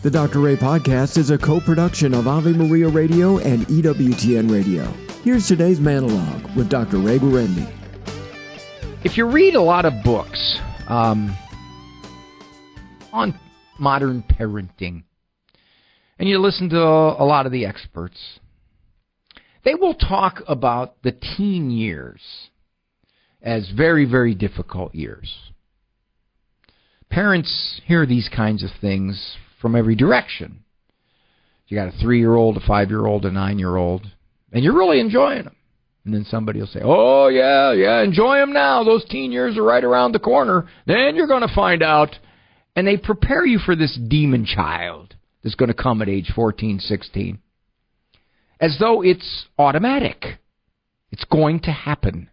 The Dr. Ray Podcast is a co-production of Ave Maria Radio and EWTN Radio. Here's today's monologue with Dr. Ray Guarendi. If you read a lot of books on modern parenting, and you listen to a lot of the experts, they will talk about the teen years as very, very difficult years. Parents hear these kinds of things from every direction. You got a 3-year-old, a 5-year-old, a 9-year-old, and you're really enjoying them. And then somebody will say, oh, yeah, enjoy them now. Those teen years are right around the corner. Then you're going to find out. And they prepare you for this demon child that's going to come at age 14, 16. As though it's automatic. It's going to happen.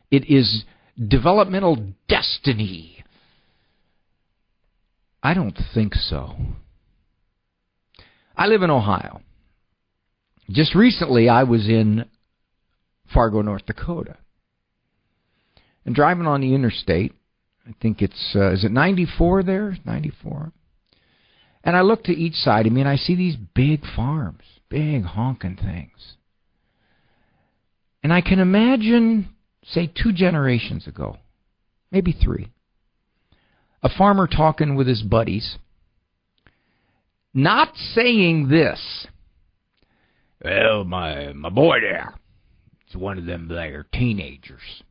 It is developmental destiny. I don't think so. I live in Ohio. Just recently, I was in Fargo, North Dakota. And driving on the interstate, I think it's, is it 94 there? 94. And I look to each side of me, and I see these big farms, big honking things. And I can imagine, say, 2 generations ago, maybe 3, a farmer talking with his buddies, not saying this, well, my boy there, it's one of them there teenagers.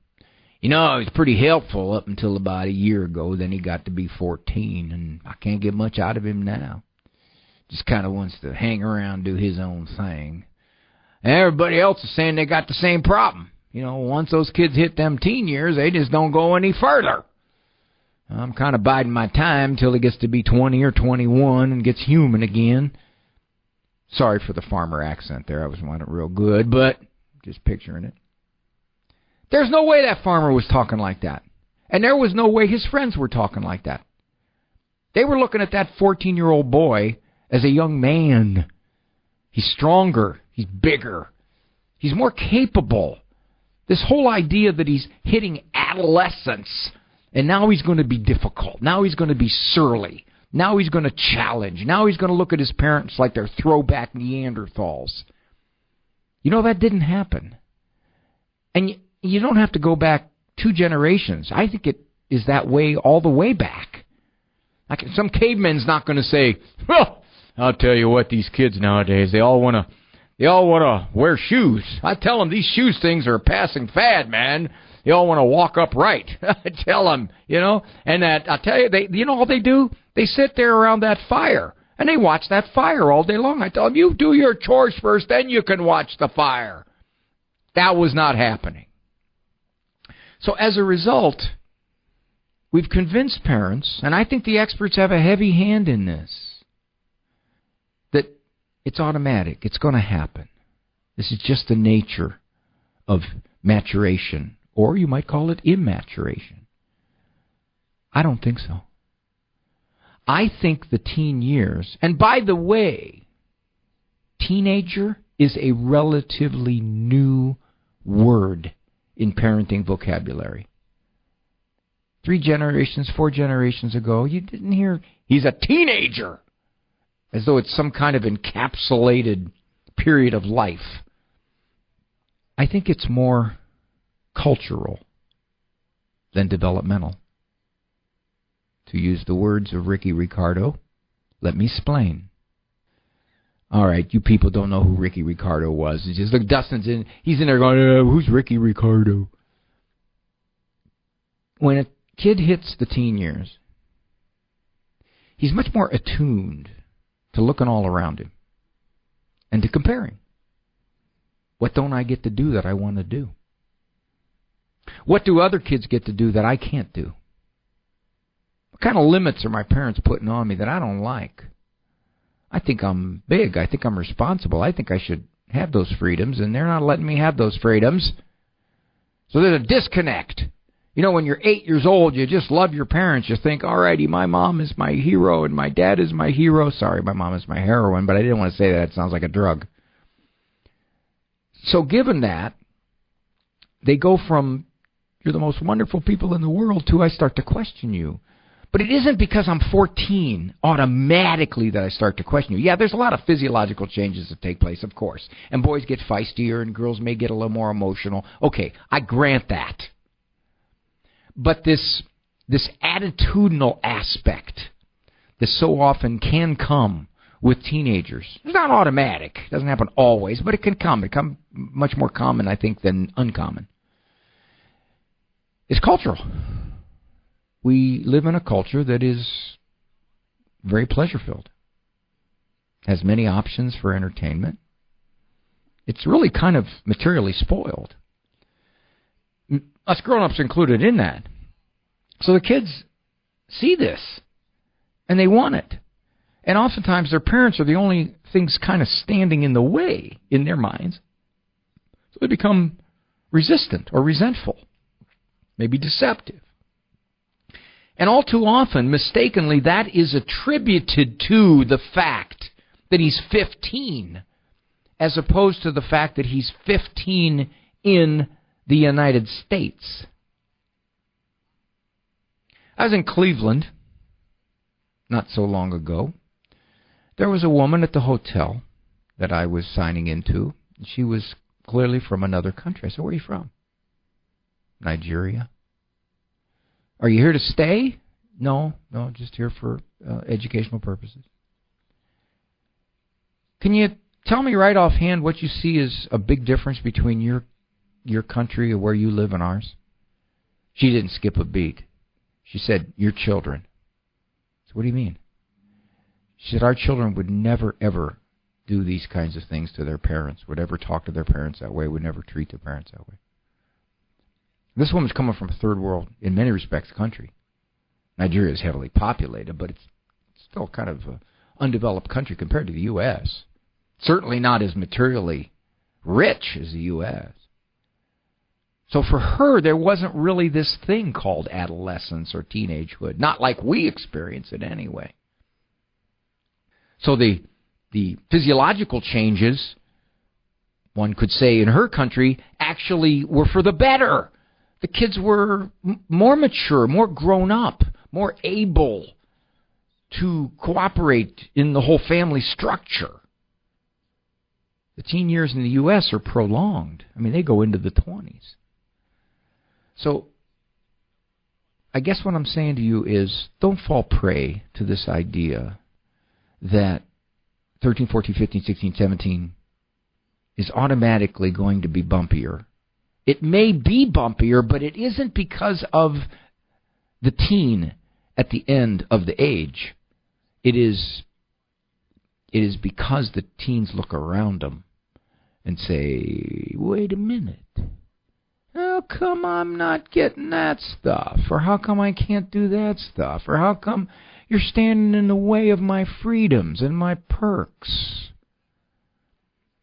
You know, he's pretty helpful up until about a year ago. Then he got to be 14, and I can't get much out of him now. Just kind of wants to hang around, do his own thing. And everybody else is saying they got the same problem. You know, once those kids hit them teen years, they just don't go any further. I'm kind of biding my time till he gets to be 20 or 21 and gets human again. Sorry for the farmer accent there. I was wanting it real good, but just picturing it. There's no way that farmer was talking like that. And there was no way his friends were talking like that. They were looking at that 14-year-old boy as a young man. He's stronger. He's bigger. He's more capable. This whole idea that he's hitting adolescence, and now he's going to be difficult. Now he's going to be surly. Now he's going to challenge. Now he's going to look at his parents like they're throwback Neanderthals. You know, that didn't happen. And you don't have to go back 2 generations. I think it is that way all the way back. Like some caveman's not going to say, well, I'll tell you what, these kids nowadays, they all want to wear shoes. I tell them these shoes things are a passing fad, man. They all want to walk upright. I tell them, you know, and that I tell you, you know all they do? They sit there around that fire, and they watch that fire all day long. I tell them, you do your chores first, then you can watch the fire. That was not happening. So as a result, we've convinced parents, and I think the experts have a heavy hand in this, that it's automatic. It's going to happen. This is just the nature of maturation. Or you might call it immaturation. I don't think so. I think the teen years, and by the way, teenager is a relatively new word in parenting vocabulary. 3 generations, 4 generations ago, you didn't hear, he's a teenager, as though it's some kind of encapsulated period of life. I think it's more cultural than developmental. To use the words of Ricky Ricardo, let me explain. All right, you people don't know who Ricky Ricardo was. It's just, look, Dustin's in, he's in there going, who's Ricky Ricardo? When a kid hits the teen years, he's much more attuned to looking all around him and to comparing. What don't I get to do that I want to do? What do other kids get to do that I can't do? What kind of limits are my parents putting on me that I don't like? I think I'm big. I think I'm responsible. I think I should have those freedoms, and they're not letting me have those freedoms. So there's a disconnect. You know, when you're 8 years old, you just love your parents. You think, all righty, my mom is my hero, and my dad is my hero. Sorry, my mom is my heroine, but I didn't want to say that. It sounds like a drug. So given that, they go from, you're the most wonderful people in the world, to I start to question you. But it isn't because I'm 14 automatically that I start to question you. Yeah, there's a lot of physiological changes that take place, of course. And boys get feistier and girls may get a little more emotional. Okay, I grant that. But this attitudinal aspect that so often can come with teenagers, it's not automatic. It doesn't happen always, but it can come. It can come much more common, I think, than uncommon. It's cultural. We live in a culture that is very pleasure-filled, has many options for entertainment. It's really kind of materially spoiled. Us grown-ups included in that. So the kids see this, and they want it. And oftentimes their parents are the only things kind of standing in the way in their minds. So they become resistant or resentful, maybe deceptive. And all too often, mistakenly, that is attributed to the fact that he's 15, as opposed to the fact that he's 15 in the United States. I was in Cleveland not so long ago. There was a woman at the hotel that I was signing into. She was clearly from another country. I said, "Where are you from?" "Nigeria." "Are you here to stay?" No, just here for educational purposes." "Can you tell me right offhand what you see as a big difference between your country or where you live and ours?" She didn't skip a beat. She said, "Your children." So what do you mean? She said, "Our children would never, ever do these kinds of things to their parents, would ever talk to their parents that way, would never treat their parents that way." This woman's coming from a third world, in many respects, country. Nigeria is heavily populated, but it's still kind of an undeveloped country compared to the U.S. Certainly not as materially rich as the U.S. So for her, there wasn't really this thing called adolescence or teenagehood, not like we experience it anyway. So the physiological changes, one could say, in her country actually were for the better. The kids were more mature, more grown up, more able to cooperate in the whole family structure. The teen years in the U.S. are prolonged. I mean, they go into the 20s. So I guess what I'm saying to you is don't fall prey to this idea that 13, 14, 15, 16, 17 is automatically going to be bumpier. It may be bumpier, but it isn't because of the teen at the end of the age. It is because the teens look around them and say, "Wait a minute. How come I'm not getting that stuff? Or how come I can't do that stuff? Or how come you're standing in the way of my freedoms and my perks?"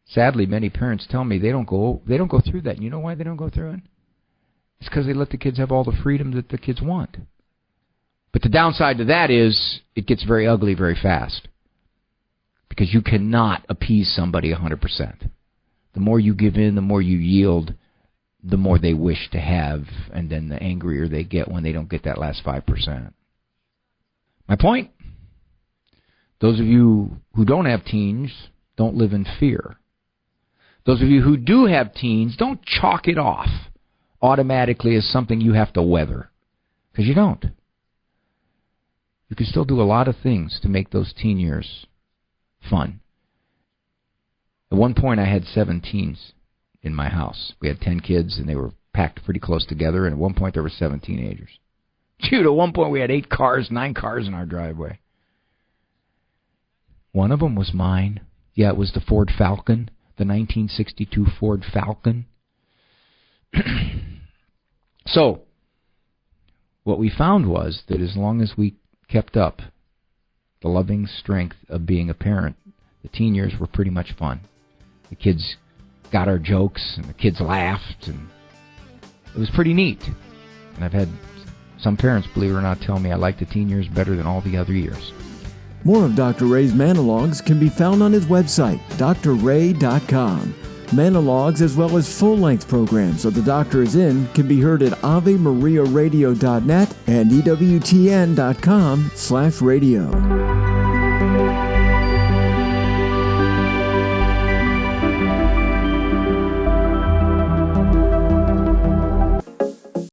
Sadly, many parents tell me they don't go through that. And you know why they don't go through it? It's because they let the kids have all the freedom that the kids want. But the downside to that is it gets very ugly very fast. Because you cannot appease somebody 100%. The more you give in, the more you yield, the more they wish to have, and then the angrier they get when they don't get that last 5%. My point? Those of you who don't have teens don't live in fear. Those of you who do have teens, don't chalk it off automatically as something you have to weather, because you don't. You can still do a lot of things to make those teen years fun. At one point, I had 7 teens in my house. We had 10 kids, and they were packed pretty close together, and at one point, there were 7 teenagers. Shoot, at one point, we had 9 cars in our driveway. One of them was mine. Yeah, it was the Ford Falcon, the 1962 Ford Falcon. So, what we found was that as long as we kept up the loving strength of being a parent, the teen years were pretty much fun. The kids got our jokes, and the kids laughed, and it was pretty neat. And I've had some parents, believe it or not, tell me I like the teen years better than all the other years. More of Dr. Ray's monologues can be found on his website, drray.com. Monologues as well as full-length programs of The Doctor Is In can be heard at AveMariaRadio.net and EWTN.com/radio.